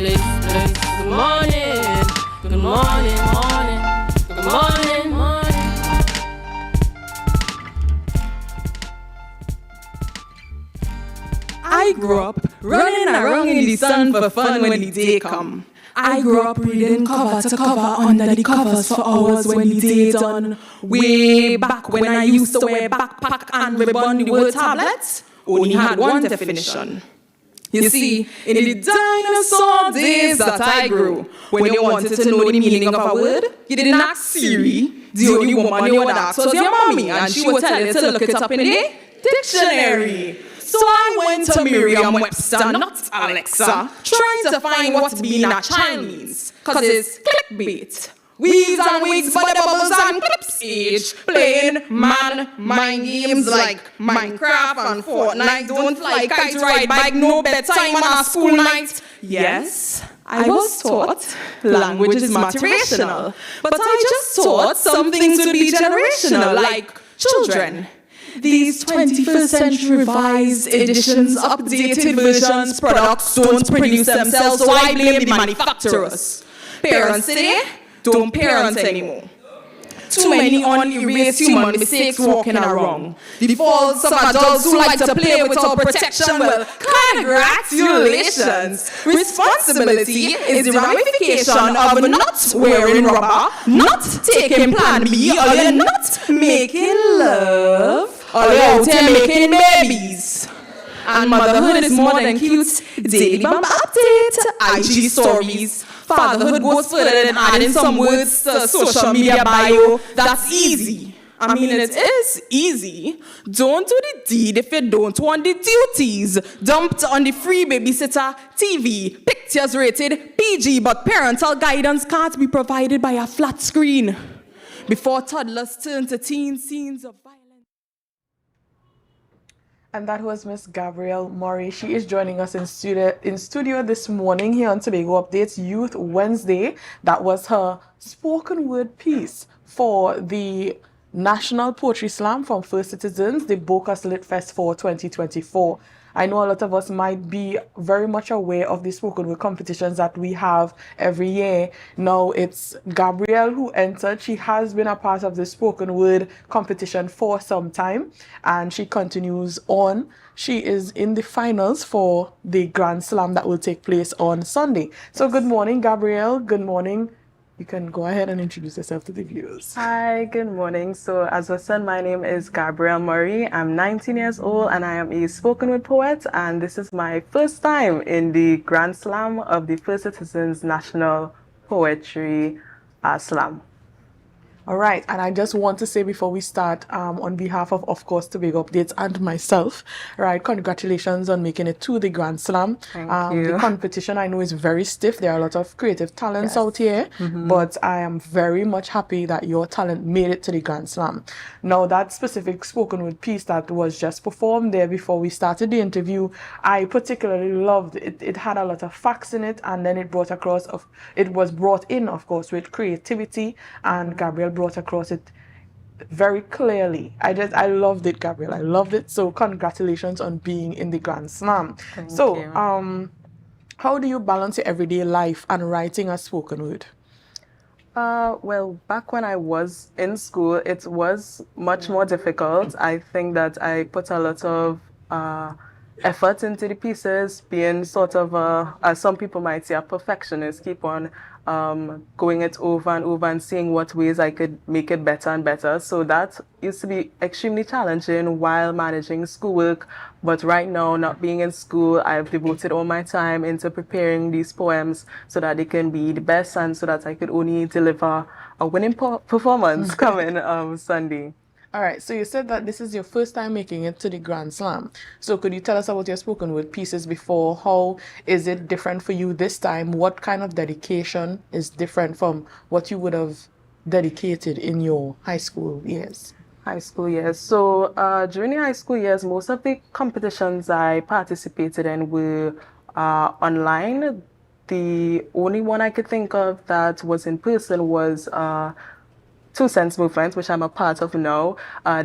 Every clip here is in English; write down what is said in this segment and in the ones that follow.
place. Good morning, good morning, morning, good morning, morning. I grew up running around in the sun for fun when the day come. I grew up reading cover to cover under the covers for hours when the day done. Way back when I used to wear backpack and ribbon, the word tablets only had one definition. You see, in the dinosaur days that I grew, when you wanted to know the meaning of a word, you didn't ask Siri. The only woman you would ask was your mommy, and she would tell you to look it up in the dictionary. So I went to Merriam-Webster, not Alexa, trying to find what being a child means, cause it's clickbait. Weaves and wigs, body bubbles and clips age, playing mind games like Minecraft and Fortnite. Don't fly kite, ride bike, no bedtime on a school night. Yes, I was taught language is motivational, but I just thought some things would be generational, like children. These 21st century revised editions, updated versions, products don't produce themselves, so I blame the manufacturers. Parents today don't parent anymore. Too many unerased human mistakes walking around. The faults of adults who like to play without protection, well, congratulations. Responsibility is the ramification of not wearing rubber, not taking Plan B, or you're not making love, or you're out here making babies. And motherhood is more than cute. Daily Bumper update, IG stories. Fatherhood goes further than adding some words to social media bio. That's easy. I mean, it is easy. Don't do the deed if you don't want the duties. Dumped on the free babysitter, TV, pictures rated PG, but parental guidance can't be provided by a flat screen. Before toddlers turn to teen scenes of violence. And that was Miss Gabrielle Murray. She is joining us in studio this morning here on Tobago Updates Youth Wednesday. That was her spoken word piece for the National Poetry Slam from First Citizens, the Bocas Lit Fest for 2024. I know a lot of us might be very much aware of the spoken word competitions that we have every year. Now it's Gabrielle who entered. She has been a part of the spoken word competition for some time, and she continues on. She is in the finals for the Grand Slam that will take place on Sunday. So good morning, Gabrielle. Good morning. You can go ahead and introduce yourself to the viewers. Hi, good morning. So as was said, my name is Gabrielle Murray. I'm 19 years old and I am a spoken word poet, and this is my first time in the Grand Slam of the First Citizens National Poetry Slam. All right, and I just want to say before we start, on behalf of course, Tobago Updates and myself, right, congratulations on making it to the Grand Slam. Thank you. The competition, I know, is very stiff. There are a lot of creative talents out here, but I am very much happy that your talent made it to the Grand Slam. Now, that specific spoken word piece that was just performed there before we started the interview, I particularly loved it. It had a lot of facts in it, and then it was brought in, of course, with creativity, and Gabrielle brought across it very clearly. I loved it, Gabrielle. I loved it. So congratulations on being in the Grand Slam. Thank you. How do you balance your everyday life and writing a spoken word? Well, back when I was in school, it was much more difficult. I think that I put a lot of effort into the pieces, being sort of as some people might say, a perfectionist, keep on going it over and over and seeing what ways I could make it better and better. So that used to be extremely challenging while managing schoolwork. But right now, not being in school, I've devoted all my time into preparing these poems so that they can be the best and so that I could only deliver a winning performance coming Sunday. All right, so you said that this is your first time making it to the Grand Slam. So could you tell us about your spoken word pieces before? How is it different for you this time? What kind of dedication is different from what you would have dedicated in your high school years? High school years. So during the high school years, most of the competitions I participated in were online. The only one I could think of that was in person was Two Cents Movement, which I'm a part of now.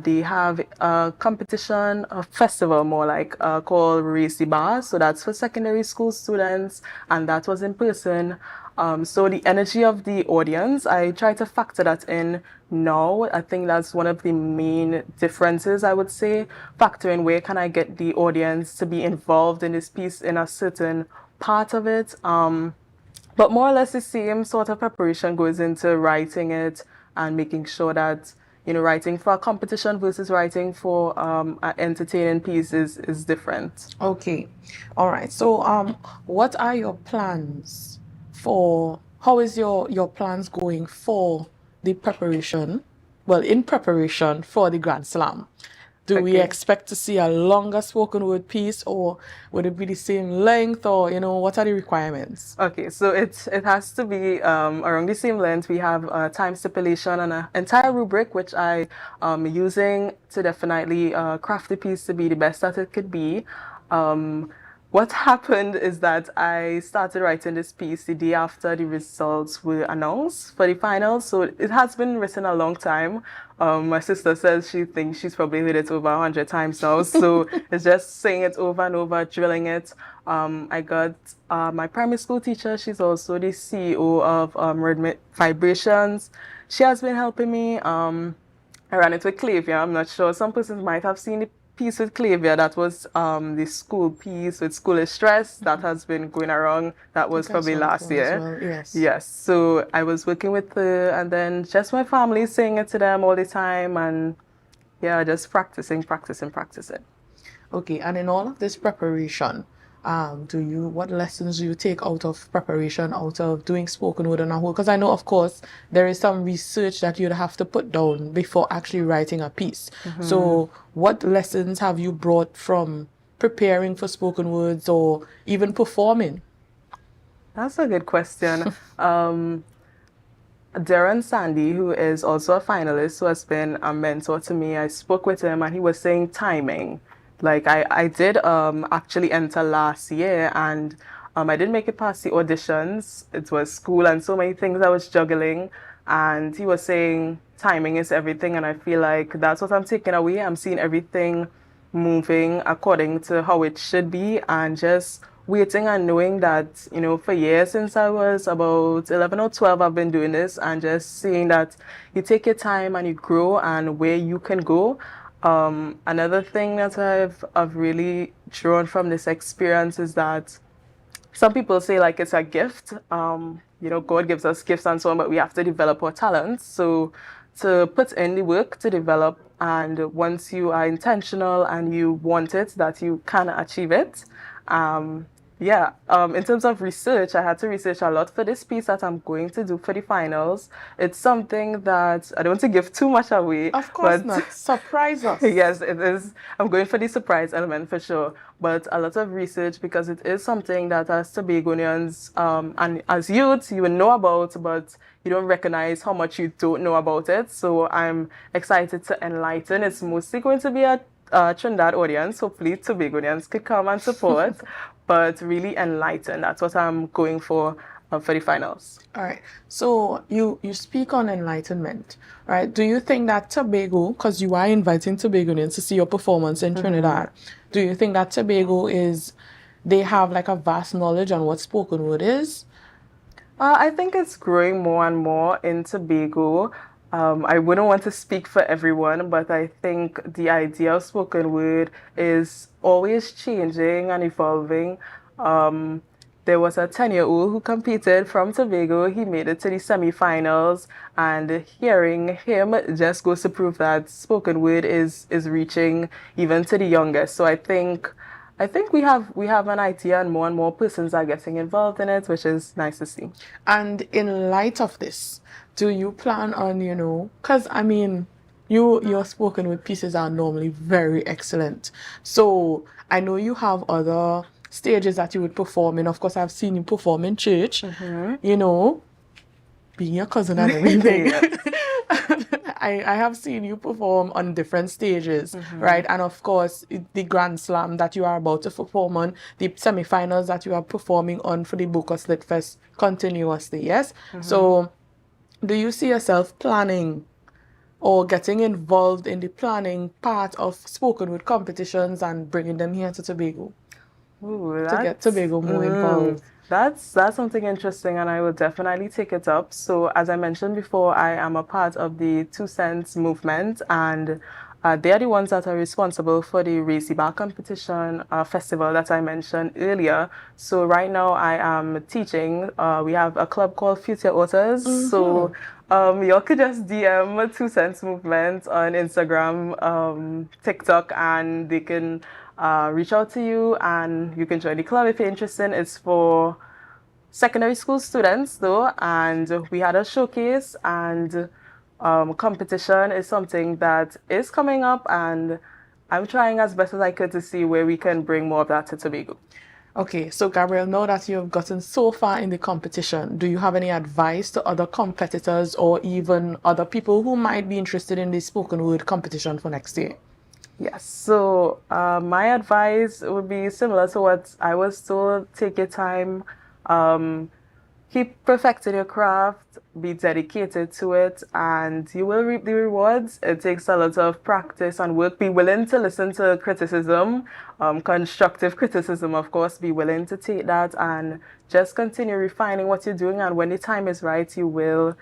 They have a competition, a festival more like, called Race the Bar. So that's for secondary school students, and that was in person. So the energy of the audience, I try to factor that in now. I think that's one of the main differences, I would say. Factor in where can I get the audience to be involved in this piece in a certain part of it. But more or less the same sort of preparation goes into writing it and making sure that, writing for a competition versus writing for an entertaining piece is different. Okay. All right. So, what are your plans for, how is your plans going for the preparation? Well, in preparation for the Grand Slam. Do we Okay. expect to see a longer spoken word piece, or would it be the same length, or, what are the requirements? Okay, so it has to be around the same length. We have a time stipulation and an entire rubric, which I am using to definitely craft the piece to be the best that it could be. What happened is that I started writing this piece the day after the results were announced for the finals. So it has been written a long time. My sister says she thinks she's probably heard it over 100 times now. So it's just saying it over and over, drilling it. I got my primary school teacher. She's also the CEO of Rhythmic Vibrations. She has been helping me. I ran it with Clavia. I'm not sure. Some persons might have seen the piece with Clavia. That was the school piece with School is Stress. That has been going around. That was probably last year. Well, yes. Yes. So I was working with her, and then just my family, saying it to them all the time, and yeah, just practicing. Okay, and in all of this preparation, what lessons do you take out of preparation, out of doing spoken word on a whole? Because I know, of course, there is some research that you'd have to put down before actually writing a piece. So what lessons have you brought from preparing for spoken words or even performing? That's a good question. Darren Sandy, who is also a finalist, who has been a mentor to me, I spoke with him and he was saying timing. Like I did actually enter last year, and I didn't make it past the auditions. It was school and so many things I was juggling. And he was saying timing is everything, and I feel like that's what I'm taking away. I'm seeing everything moving according to how it should be, and just waiting and knowing that, for years, since I was about 11 or 12, I've been doing this, and just seeing that you take your time and you grow and where you can go. Another thing that I've really drawn from this experience is that some people say like it's a gift. God gives us gifts and so on, but we have to develop our talents. So to put in the work to develop, and once you are intentional and you want it, that you can achieve it. In terms of research, I had to research a lot for this piece that I'm going to do for the finals. It's something that I don't want to give too much away. Of course but not. Surprise us. Yes, it is. I'm going for the surprise element for sure. But a lot of research, because it is something that as Tobagonians and as youths, you will know about, but you don't recognize how much you don't know about it. So I'm excited to enlighten. It's mostly going to be a Trinidad audience. Hopefully Tobagonians could come and support, but really enlighten. That's what I'm going for the finals. All right. So you speak on enlightenment, right? Do you think that Tobago, because you are inviting Tobagonians to see your performance in Trinidad, do you think that Tobago they have like a vast knowledge on what spoken word is? I think it's growing more and more in Tobago. I wouldn't want to speak for everyone, but I think the idea of spoken word is always changing and evolving. There was a 10-year-old who competed from Tobago. He made it to the semi-finals, and hearing him just goes to prove that spoken word is reaching even to the youngest. So I think we have an idea, and more persons are getting involved in it, which is nice to see. And in light of this, do you plan on, because I mean, your spoken word pieces are normally very excellent. So I know you have other stages that you would perform in. Of course, I've seen you perform in church, being your cousin and everything. I have seen you perform on different stages, right? And of course, the Grand Slam that you are about to perform on, the semi-finals that you are performing on for the Bocas Lit Fest continuously, yes? So do you see yourself planning or getting involved in the planning part of spoken word competitions and bringing them here to Tobago Ooh, to get Tobago more involved? That's something interesting, and I will definitely take it up. So, as I mentioned before, I am a part of the 2 Cents movement, and they are the ones that are responsible for the Racy Bar competition festival that I mentioned earlier. So, right now I am teaching. We have a club called Future Authors. So, y'all could just DM 2 Cents movement on Instagram, TikTok, and they can reach out to you and you can join the club if you're interested. It's for secondary school students though, and we had a showcase, and competition is something that is coming up, and I'm trying as best as I could to see where we can bring more of that to Tobago. Okay, so Gabrielle, now that you have gotten so far in the competition, do you have any advice to other competitors or even other people who might be interested in the spoken word competition for next year? Yes, so my advice would be similar to what I was told. Take your time, keep perfecting your craft, be dedicated to it, and you will reap the rewards. It takes a lot of practice and work. Be willing to listen to criticism, constructive criticism, of course. Be willing to take that and just continue refining what you're doing. And when the time is right, you will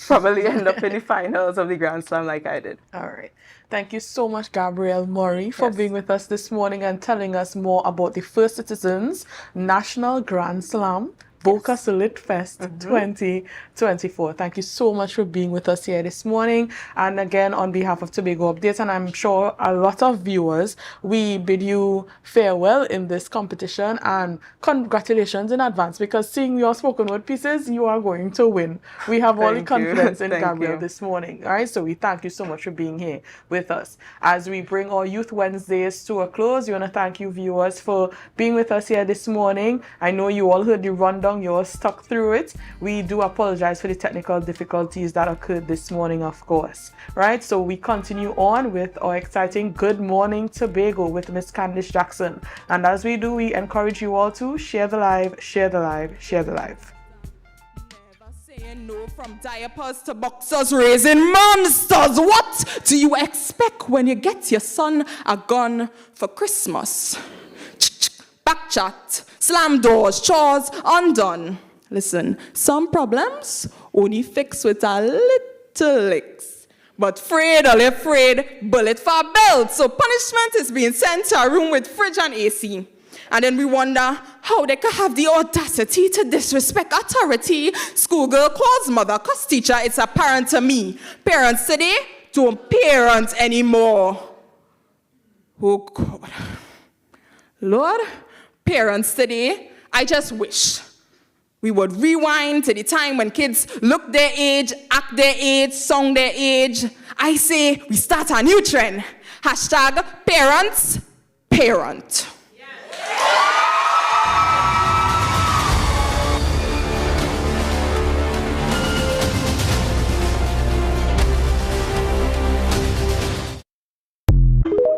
probably end up in the finals of the Grand Slam like I did. All right. Thank you so much, Gabrielle Murray, for being with us this morning and telling us more about the First Citizens National Grand Slam Boca Lit Fest 2024. Thank you so much for being with us here this morning. And again, on behalf of Tobago Updates, and I'm sure a lot of viewers, we bid you farewell in this competition and congratulations in advance, because seeing your spoken word pieces, you are going to win. We have all the confidence in Gabrielle this morning. All right, so we thank you so much for being here with us. As we bring our Youth Wednesdays to a close, we want to thank you viewers for being with us here this morning. I know you all heard the rundown. You're stuck through it. We do apologize for the technical difficulties that occurred this morning, of course. Right, so we continue on with our exciting Good Morning Tobago with Miss Candice Jackson. And as we do, we encourage you all to share the live, share the live, share the live. Never saying no, from diapers to boxers, raising monsters. What do you expect when you get your son a gun for Christmas? Backchat, slam doors, chores undone. Listen, some problems only fix with a little licks. But afraid, bullet for belt. So punishment is being sent to a room with fridge and AC. And then we wonder how they could have the audacity to disrespect authority. Schoolgirl calls mother, cause teacher, it's apparent to me. Parents today don't parent anymore. Oh God. Lord, parents today, I just wish we would rewind to the time when kids look their age, act their age, song their age. I say we start a new trend. #parents parent.